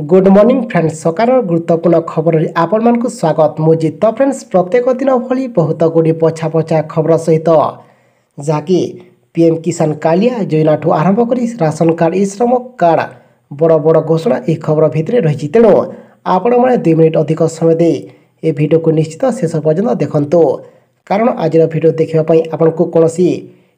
Good morning friends सकार गुरुत्वपूर्ण खबर आपण मानक स्वागत मुझे तो फ्रेंड्स प्रत्येक दिन भली बहुत गुड़ी पछा पछा खबर सहित जहाँकि पीएम किसान कालिया योजना ठू आरंभ कर राशन कार्ड ई श्रम कार्ड बड़ बड़ घोषणा यह खबर भितर रही तेणु आपण मैंने 2 मिनिट अधिक समय दे ए वीडियो को निश्चित शेष पर्यंत देखंतु कारण आज वीडियो देखापी आपन को कौन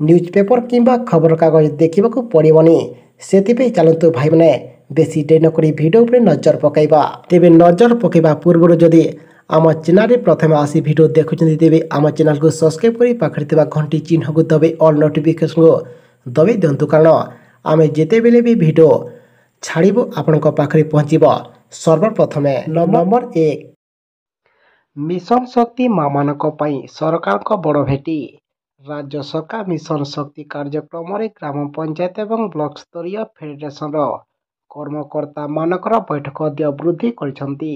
न्यूज पेपर किंबा खबर कागज देखा पड़ोनी से चलतु भाई मैंने बेसी डेरी नक भिडियो उपर नजर पकईबा तेरे नजर पकईबा पूर्व जदि आम चैनल प्रथम आसी भिडियो देखुं तेज आम चैनल को सब्सक्राइब कर पाखे घंटी चिन्ह को दबाई ऑल नोटिफिकेशन को दबाई दिंतु कारण आम जिते बेले भी भिडियो छाड़ू आपण पाखे पहुँचब सर्वप्रथम नंबर 1 मिशन शक्ति माँ मानक सरकार को बड़ भेटी राज्य सरकार मिशन शक्ति कार्यक्रम ग्राम पंचायत एवं ब्लॉक स्तरीय फेडरेशन कर्मकर्ता मानकर बैठक अद्य वृद्धि करछंती।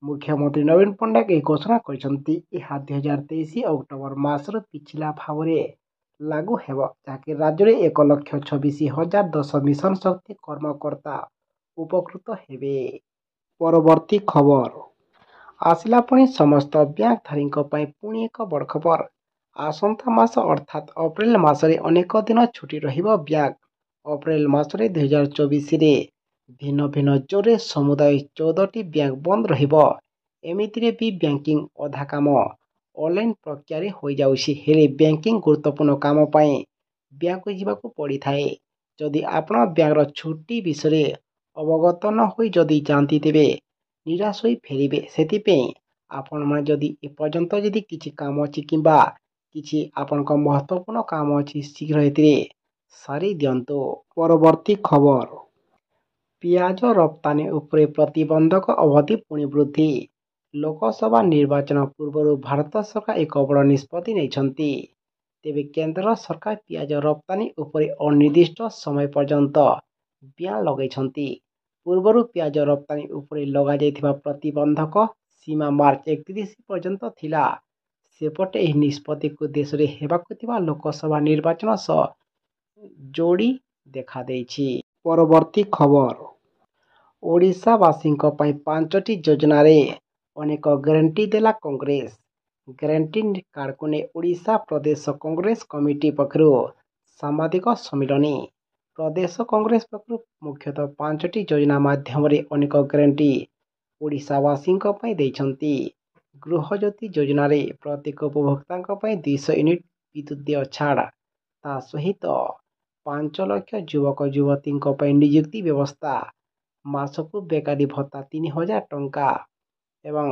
मुख्यमंत्री नवीन पट्टनायक यह घोषणा करछंती। यह 2023 अक्टोबर मासर पिछला भाव लागू हेब जहाँकि राज्य में 1,26,010 मिशन शक्ति कर्मकर्ता उपकृत हेबे। परवर्ती खबर आसिला पुणी समस्त बैंकधारी पुणी एक बड़ खबर आसंता मास अर्थात अप्रैल मासरे अनेक दिन छुट्टी रहिबो बैंक अप्रैल मासरे 2024 रे भिन्न भिन्न जोरे समुदाय 14टी बैंक बंद रहिबो। एमितिरे भी बैंकिंग अधा काम ऑनलाइन प्रक्रिया हो जाउछि हेले बैंकिंग गुरुत्वपूर्ण काम पाए बैंक को जीवाकू पड़ी थाए। जदि आपण बैंक छुट्टी विषय अवगत न होई जदि जानती तेबे निराश होई फेरिबे सेतिपे आपण माने जदि एपर्यंत जदि किछि काम अछि किंबा किछि आपण को महत्वपूर्ण काम अछि शीघ्र हेतिरे सारी दियंतो। परवर्ती खबर पियाज रप्तानी उपरे प्रतिबंधक अवधि पुणी वृद्धि लोकसभा निर्वाचन पूर्व भारत सरकार एक बड़ निष्पत्ति नहीं तेबे केंद्र सरकार पियाज रप्तानी उपरे अनिर्दिष्ट समय पर्यंत ब्यान लगैछंती। पूर्व पियाज रप्तानी उपरे लगा जायथिबा प्रतिबंधक सीमा मार्च 31 पर्यंत थिला सेपटे एही निष्पत्ति को देश रे हेबाकु थिबा लोकसभा निर्वाचन सह जोड़ी देखा देछि। परवर्ती खबर ओडिशावासी 5टी योजना रे अनेक गारंटी देला कांग्रेस गारंटी कार्ड को ने ओडिशा प्रदेश कांग्रेस कमिटी पक्षरु सांबादिक सम्मिलनी प्रदेश कांग्रेस पक्षरु मुख्यतः 5टी योजना माध्यम रे अनेक गारंटी ओडिशावासी देइछंती। गृहज्योति योजना रे प्रत्येक उपभोक्ता 200 यूनिट विद्युत देय छाड़ ता सहित 5 लाख युवक युवती नियुक्ति व्यवस्था मासकू बेकारी भत्ता 3000 टंका एवं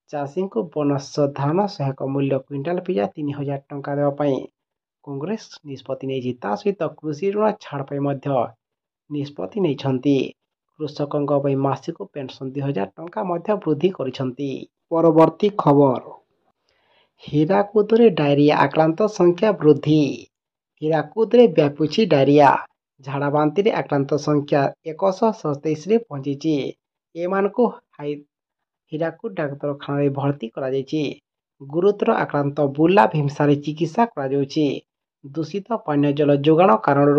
चाषी को बोनस धान सहायक मूल्य क्विंटाल पिछा 3000 टंका देवाई कांग्रेस निष्पत्ति नहीं सहित कृषि ऋण छाड़ निष्पत्ति नहीं कृषकों मासिक पेंशन 2000 टंका वृद्धि करिसेंती। परवर्ती खबर हीराकुद रे डायरिया आक्रांत संख्या वृद्धि हीराकुद रे व्यापुछि डायरिया झाड़ा बांति रे आक्रांत संख्या 127 रे पहुंची एमान को हीराकुद डाक्तरखाना रे भर्ती करा जायछि। गुरुतर आक्रांत बुला भीमसा रे चिकित्सा करा जाउछि। दूषित पानीय जल जोगाण कारण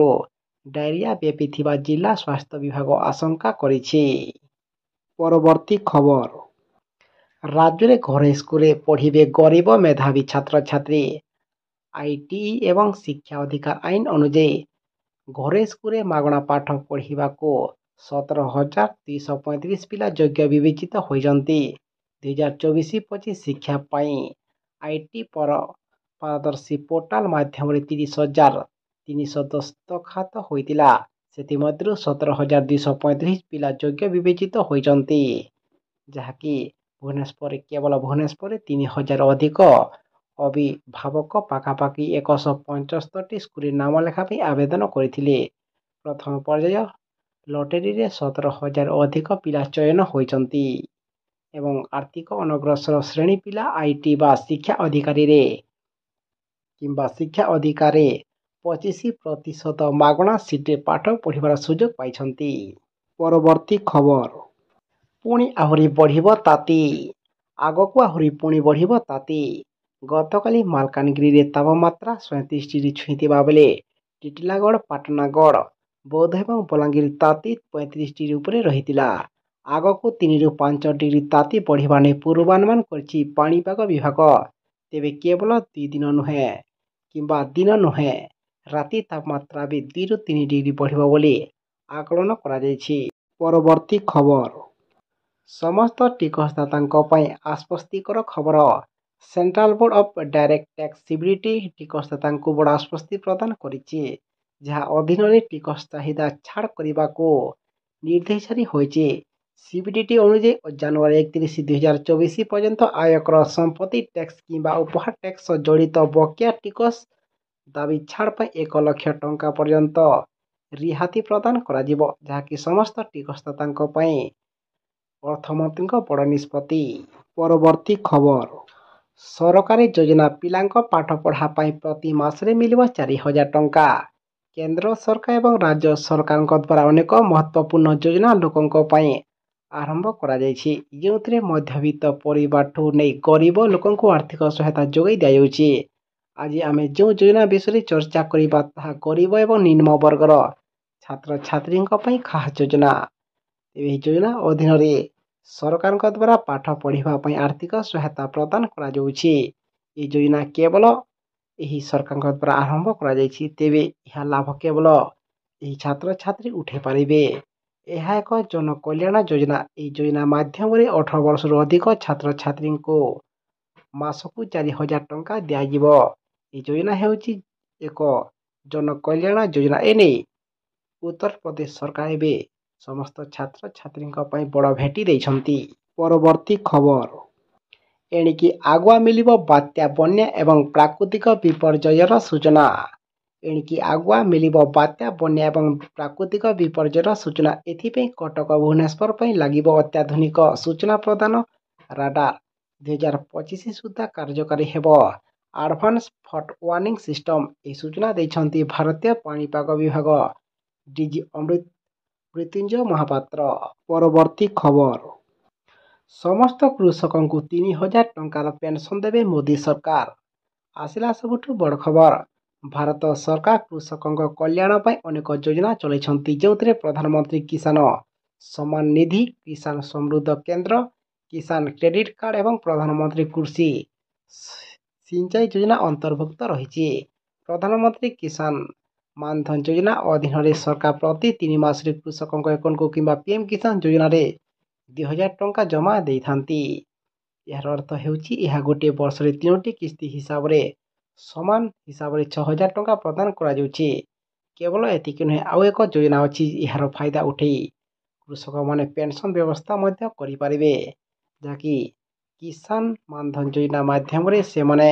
डायरिया व्यापीथिबा जिला स्वास्थ्य विभाग आशंका करिछि। परवर्ती खबर राज्य रे घर स्कूल पढ़िबे गरीब मेधावी छात्र छात्री आईटीई एवं शिक्षा अधिकार आईन अनुଯାयी घरे स्कूल मागणा पाठ पढ़ा को 17,335 पिला योग्य विवेचित होइजंती। 2024-25 शिक्षा पाई आईटी पर पारदर्शी पोर्टाल माध्यम 30,300 दस्तखत होइतिला सेतिमध्यरु 17,235 पिला योग्य विवेचित होइजंती जहाँकि भुवनेश्वर केवल भुवनेश्वर 3,000 अधिक अभिभावक पाखापाखि 175 स्कूल नाम लेखा आवेदन करथिले। प्रथम पर्याय लॉटरी रे 17,000 अधिक पिला चयन होइचंती एवं आर्थिक अनग्रसर श्रेणी पिला आईटी बा शिक्षा अधिकारी रे किंबा शिक्षा अधिकारी 25% मागणा सीटे पाठ पढ़िबार सुजोग पाइछंती। परवर्ती खबर पुणी आहुरी बढ़िबो ताती आगकू आहुरी पुणी बढ़िबो ताती गतकाली मालकानगिरी रे तापमात्रा 37 डिग्री छुईथिबा बेले टिटिलागढ़ पाटनागढ़ बौद्ध एवं बलांगीर ताती 35 डिग्री उपरे रहितिला। ଆଗକୁ 3ରୁ 5 ଡିଗ୍ରୀ ତାତି ବଢ଼ିବା ନେଇ ପୂର୍ବାନୁମାନ କରିଛି ପାଣିପାଗ ବିଭାଗ। ତେବେ କେବଳ 2 ଦିନ ନୁହେଁ କିମ୍ବା ଦିନ ନୁହେଁ, ରାତି ତାପମାତ୍ରା ବି 2ରୁ 3 ଡିଗ୍ରୀ ବଢ଼ିବ ବୋଲି ଆକଳନ କରାଯାଇଛି। ପରବର୍ତ୍ତୀ ଖବର। ସମସ୍ତ ଟିକସଦାତାଙ୍କ ପାଇଁ ଆଶ୍ୱସ୍ତିକର ଖବର। Central board of direct tax CBDT ଟିକସଦାତାଙ୍କୁ ବଡ଼ ଆଶ୍ୱସ୍ତି ପ୍ରଦାନ କରିଛି, ଯାହା ଅଧୀନରେ ଟିକସ ଚାହିଦା ଛାଡ଼ କରିବାକୁ ନିର୍ଦ୍ଦେଶ ଜାରି ହୋଇଛି। ସିବିଡିଟି ଅନୁଯାୟୀ ଜାନୁଆରୀ 31, 2024 ପର୍ଯ୍ୟନ୍ତ ଆୟକର, ସମ୍ପତ୍ତି ଟ୍ୟାକ୍ସ କିମ୍ବା ଉପହାର ଟ୍ୟାକ୍ସ ସହ ଜଡ଼ିତ ବକେୟା ଟିକସ ଦାବି ଛାଡ଼ ପାଇଁ 1 ଲକ୍ଷ ଟଙ୍କା ପର୍ଯ୍ୟନ୍ତ ରିହାତି ପ୍ରଦାନ କରାଯିବ, ଯାହାକି ସମସ୍ତ ଟିକସଦାତାଙ୍କ ପାଇଁ ଅର୍ଥମନ୍ତ୍ରୀଙ୍କ ବଡ଼ ନିଷ୍ପତ୍ତି। ପରବର୍ତ୍ତୀ ଖବର। ସରକାରୀ ଯୋଜନା ପିଲାଙ୍କ ପାଠପଢ଼ା ପାଇଁ ପ୍ରତି ମାସରେ ମିଳିବ 4,000 ଟଙ୍କା। କେନ୍ଦ୍ର ସରକାର ଏବଂ ରାଜ୍ୟ ସରକାରଙ୍କ ଦ୍ୱାରା ଅନେକ ମହତ୍ତ୍ୱପୂର୍ଣ୍ଣ ଯୋଜନା ଲୋକଙ୍କ ପାଇଁ ଆରମ୍ଭ କରାଯାଇଛି, ଯେଉଁଥିରେ ମଧ୍ୟବିତ୍ତ ପରିବାରଠୁ ନେଇ ଗରିବ ଲୋକଙ୍କୁ ଆର୍ଥିକ ସହାୟତା ଯୋଗାଇ ଦିଆଯାଉଛି। ଆଜି ଆମେ ଯେଉଁ ଯୋଜନା ବିଷୟରେ ଚର୍ଚ୍ଚା କରିବା ତାହା ଗରିବ ଏବଂ ନିମ୍ନ ବର୍ଗର ଛାତ୍ରଛାତ୍ରୀଙ୍କ ପାଇଁ ଖାସ୍ ଯୋଜନା। ଏହି ଯୋଜନା ଅଧୀନରେ ସରକାରଙ୍କ ଦ୍ୱାରା ପାଠ ପଢ଼ିବା ପାଇଁ ଆର୍ଥିକ ସହାୟତା ପ୍ରଦାନ କରାଯାଉଛି। ଏହି ଯୋଜନା କେବଳ ଏହି ସରକାରଙ୍କ ଦ୍ୱାରା ଆରମ୍ଭ କରାଯାଇଛି, ତେବେ ଏହା ଲାଭ କେବଳ ଏହି ଛାତ୍ରଛାତ୍ରୀ ଉଠାଇ ପାରିବେ। ଏହା ଏକ ଜନକଲ୍ୟାଣ ଯୋଜନା। ଏହି ଯୋଜନା ମାଧ୍ୟମରେ 18 ବର୍ଷରୁ ଅଧିକ ଛାତ୍ରଛାତ୍ରୀଙ୍କୁ ମାସକୁ 4,000 ଟଙ୍କା ଦିଆଯିବ। ଏହି ଯୋଜନା ହେଉଛି ଏକ ଜନକଲ୍ୟାଣ ଯୋଜନା। ଏନେଇ ଉତ୍ତରପ୍ରଦେଶ ସରକାର ଏବେ ସମସ୍ତ ଛାତ୍ରଛାତ୍ରୀଙ୍କ ପାଇଁ ବଡ଼ ଭେଟି ଦେଇଛନ୍ତି। ପରବର୍ତ୍ତୀ ଖବର। ଏଣିକି ଆଗୁଆ ମିଳିବ ବାତ୍ୟା, ବନ୍ୟା ଏବଂ ପ୍ରାକୃତିକ ବିପର୍ଯ୍ୟୟର ସୂଚନା। ଏଣିକି ଆଗୁଆ ମିଳିବ ବାତ୍ୟା, ବନ୍ୟା ଏବଂ ପ୍ରାକୃତିକ ବିପର୍ଯ୍ୟୟର ସୂଚନା। ଏଥିପାଇଁ କଟକ, ଭୁବନେଶ୍ୱର ପାଇଁ ଲାଗିବ ଅତ୍ୟାଧୁନିକ ସୂଚନା ପ୍ରଦାନ ରାଡାର। 2025 ସୁଦ୍ଧା କାର୍ଯ୍ୟକାରୀ ହେବ ଆଡଭାନ୍ସ ଫଲ୍ଟ ୱାର୍ଣ୍ଣିଂ ସିଷ୍ଟମ। ଏହି ସୂଚନା ଦେଇଛନ୍ତି ଭାରତୀୟ ପାଣିପାଗ ବିଭାଗ ଡିଜି ମୃତ୍ୟୁଞ୍ଜୟ ମହାପାତ୍ର। ପରବର୍ତ୍ତୀ ଖବର। ସମସ୍ତ କୃଷକଙ୍କୁ 3,000 ଟଙ୍କାର ପେନସନ ଦେବେ ମୋଦି ସରକାର। ଆସିଲା ସବୁଠୁ ବଡ଼ ଖବର। ଭାରତ ସରକାର କୃଷକଙ୍କ କଲ୍ୟାଣ ପାଇଁ ଅନେକ ଯୋଜନା ଚଳାଇଛନ୍ତି, ଯେଉଁଥିରେ ପ୍ରଧାନମନ୍ତ୍ରୀ କିଷାନ ସମ୍ମାନ ନିଧି, କିଷାନ ସମୃଦ୍ଧି କେନ୍ଦ୍ର, କିଷାନ କ୍ରେଡିଟ୍ କାର୍ଡ ଏବଂ ପ୍ରଧାନମନ୍ତ୍ରୀ କୃଷି ସିଞ୍ଚାଇ ଯୋଜନା ଅନ୍ତର୍ଭୁକ୍ତ ରହିଛି। ପ୍ରଧାନମନ୍ତ୍ରୀ କିଷାନ ମାନଧନ ଯୋଜନା ଅଧୀନରେ ସରକାର ପ୍ରତି 3 ମାସରେ କୃଷକଙ୍କ ଆକାଉଣ୍ଟକୁ କିମ୍ବା ପିଏମ୍ କିଷାନ ଯୋଜନାରେ 2,000 ଟଙ୍କା ଜମା ଦେଇଥାନ୍ତି। ଏହାର ଅର୍ଥ ହେଉଛି ଏହା ଗୋଟିଏ ବର୍ଷରେ 3ଟି କିସ୍ତି ହିସାବରେ ସମାନ ହିସାବରେ 6,000 ଟଙ୍କା ପ୍ରଦାନ କରାଯାଉଛି। କେବଳ ଏତିକି ନୁହେଁ, ଆଉ ଏକ ଯୋଜନା ଅଛି। ଏହାର ଫାଇଦା ଉଠାଇ କୃଷକମାନେ ପେନସନ ବ୍ୟବସ୍ଥା ମଧ୍ୟ କରିପାରିବେ, ଯାହାକି କିଷାନ ମାନଧନ ଯୋଜନା ମାଧ୍ୟମରେ ସେମାନେ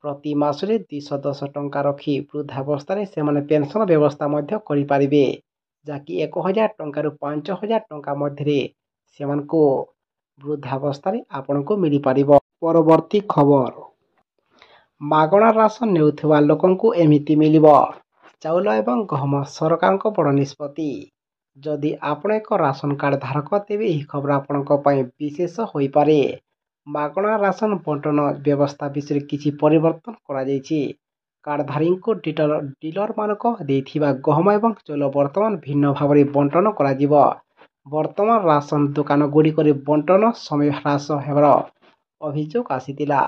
ପ୍ରତି ମାସରେ 210 ଟଙ୍କା ରଖି ବୃଦ୍ଧାବସ୍ଥାରେ ସେମାନେ ପେନସନ ବ୍ୟବସ୍ଥା ମଧ୍ୟ କରିପାରିବେ, ଯାହାକି 1,000 ଟଙ୍କାରୁ 5,000 ଟଙ୍କା ମଧ୍ୟରେ ସେମାନଙ୍କୁ ବୃଦ୍ଧାବସ୍ଥାରେ ଆପଣଙ୍କୁ ମିଳିପାରିବ। ପରବର୍ତ୍ତୀ ଖବର। ମାଗଣା ରାସନ ନେଉଥିବା ଲୋକଙ୍କୁ ଏମିତି ମିଳିବ ଚାଉଳ ଏବଂ ଗହମ। ସରକାରଙ୍କ ବଡ଼ ନିଷ୍ପତ୍ତି। ଯଦି ଆପଣ ଏକ ରାସନ କାର୍ଡ ଧାରକ, ତେବେ ଏହି ଖବର ଆପଣଙ୍କ ପାଇଁ ବିଶେଷ ହୋଇପାରେ। ମାଗଣା ରାସନ ବଣ୍ଟନ ବ୍ୟବସ୍ଥା ବିଷୟରେ କିଛି ପରିବର୍ତ୍ତନ କରାଯାଇଛି। କାର୍ଡଧାରୀଙ୍କୁ ଡିଲରମାନଙ୍କ ଦେଇଥିବା ଗହମ ଏବଂ ଚାଉଳ ବର୍ତ୍ତମାନ ଭିନ୍ନ ଭାବରେ ବଣ୍ଟନ କରାଯିବ। ବର୍ତ୍ତମାନ ରାସନ ଦୋକାନଗୁଡ଼ିକରେ ବଣ୍ଟନ ସମୟ ହ୍ରାସ ହେବାର ଅଭିଯୋଗ ଆସିଥିଲା।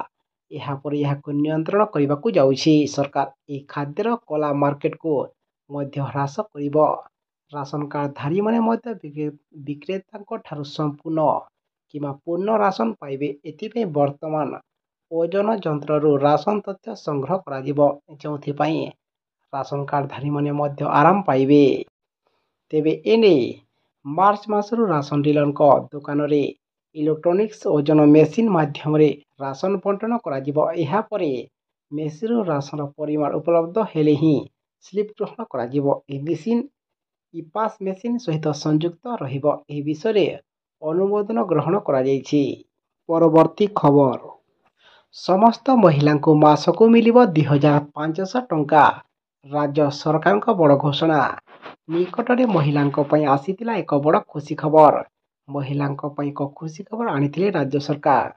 ଏହାପରେ ଏହାକୁ ନିୟନ୍ତ୍ରଣ କରିବାକୁ ଯାଉଛି ସରକାର। ଏହି ଖାଦ୍ୟର କଳା ମାର୍କେଟକୁ ମଧ୍ୟ ହ୍ରାସ କରିବ। ରାସନ କାର୍ଡଧାରୀମାନେ ମଧ୍ୟ ବିକ୍ରେତାଙ୍କ ଠାରୁ ସମ୍ପୂର୍ଣ୍ଣ କିମ୍ବା ପୂର୍ଣ୍ଣ ରାସନ ପାଇବେ। ଏଥିପାଇଁ ବର୍ତ୍ତମାନ ଓଜନ ଯନ୍ତ୍ରରୁ ରାସନ ତଥ୍ୟ ସଂଗ୍ରହ କରାଯିବ, ଯେଉଁଥିପାଇଁ ରାସନ କାର୍ଡଧାରୀମାନେ ମଧ୍ୟ ଆରାମ ପାଇବେ। ତେବେ ଏନେଇ ମାର୍ଚ୍ଚ ମାସରୁ ରାସନ ଡିଲରଙ୍କ ଦୋକାନରେ ଇଲେକ୍ଟ୍ରୋନିକ୍ସ ଓଜନ ମେସିନ ମାଧ୍ୟମରେ ରାସନ ବଣ୍ଟନ କରାଯିବ। ଏହାପରେ ମେସିନରୁ ରାସନର ପରିମାଣ ଉପଲବ୍ଧ ହେଲେ ହିଁ ସ୍ଲିପ୍ ଗ୍ରହଣ କରାଯିବ। ଏହି ମେସିନ ଇପାସ୍ ମେସିନ ସହିତ ସଂଯୁକ୍ତ ରହିବ। ଏହି ବିଷୟରେ ଅନୁମୋଦନ ଗ୍ରହଣ କରାଯାଇଛି। ପରବର୍ତ୍ତୀ ଖବର। ସମସ୍ତ ମହିଳାଙ୍କୁ ମାସକୁ ମିଳିବ 2,500 ଟଙ୍କା। ରାଜ୍ୟ ସରକାରଙ୍କ ବଡ଼ ଘୋଷଣା। ନିକଟରେ ମହିଳାଙ୍କ ପାଇଁ ଆସିଥିଲା ଏକ ବଡ଼ ଖୁସି ଖବର। ମହିଳାଙ୍କ ପାଇଁ ଏକ ଖୁସି ଖବର ଆଣିଥିଲେ ରାଜ୍ୟ ସରକାର।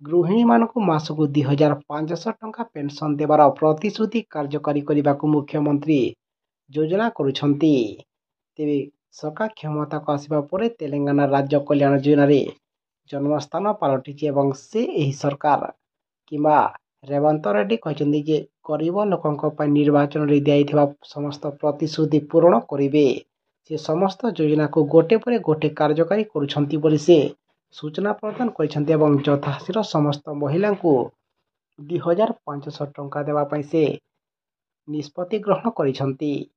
ଗୃହିଣୀମାନଙ୍କୁ ମାସକୁ 2,500 ଟଙ୍କା ପେନସନ ଦେବାର ପ୍ରତିଶ୍ରୁତି କାର୍ଯ୍ୟକାରୀ କରିବାକୁ ମୁଖ୍ୟମନ୍ତ୍ରୀ ଯୋଜନା କରୁଛନ୍ତି। ତେବେ ସରକାର କ୍ଷମତାକୁ ଆସିବା ପରେ ତେଲେଙ୍ଗାନା ରାଜ୍ୟ କଲ୍ୟାଣ ଯୋଜନାରେ ଜନ୍ମସ୍ଥାନ ପାଲଟିଛି ଏବଂ ସେ ଏହି ସରକାର କିମ୍ବା ରେବନ୍ତ ରେଡ୍ଡି କହିଛନ୍ତି ଯେ ଗରିବ ଲୋକଙ୍କ ପାଇଁ ନିର୍ବାଚନରେ ଦିଆଯାଇଥିବା ସମସ୍ତ ପ୍ରତିଶ୍ରୁତି ପୂରଣ କରିବେ। ସେ ସମସ୍ତ ଯୋଜନାକୁ ଗୋଟେ ପରେ ଗୋଟେ କାର୍ଯ୍ୟକାରୀ କରୁଛନ୍ତି ବୋଲି ସେ ସୂଚନା ପ୍ରଦାନ କରିଛନ୍ତି ଏବଂ ଯଥାଶୀଘ୍ର ସମସ୍ତ ମହିଳାଙ୍କୁ 2,500 ଟଙ୍କା ଦେବା ପାଇଁ ସେ ନିଷ୍ପତ୍ତି ଗ୍ରହଣ କରିଛନ୍ତି।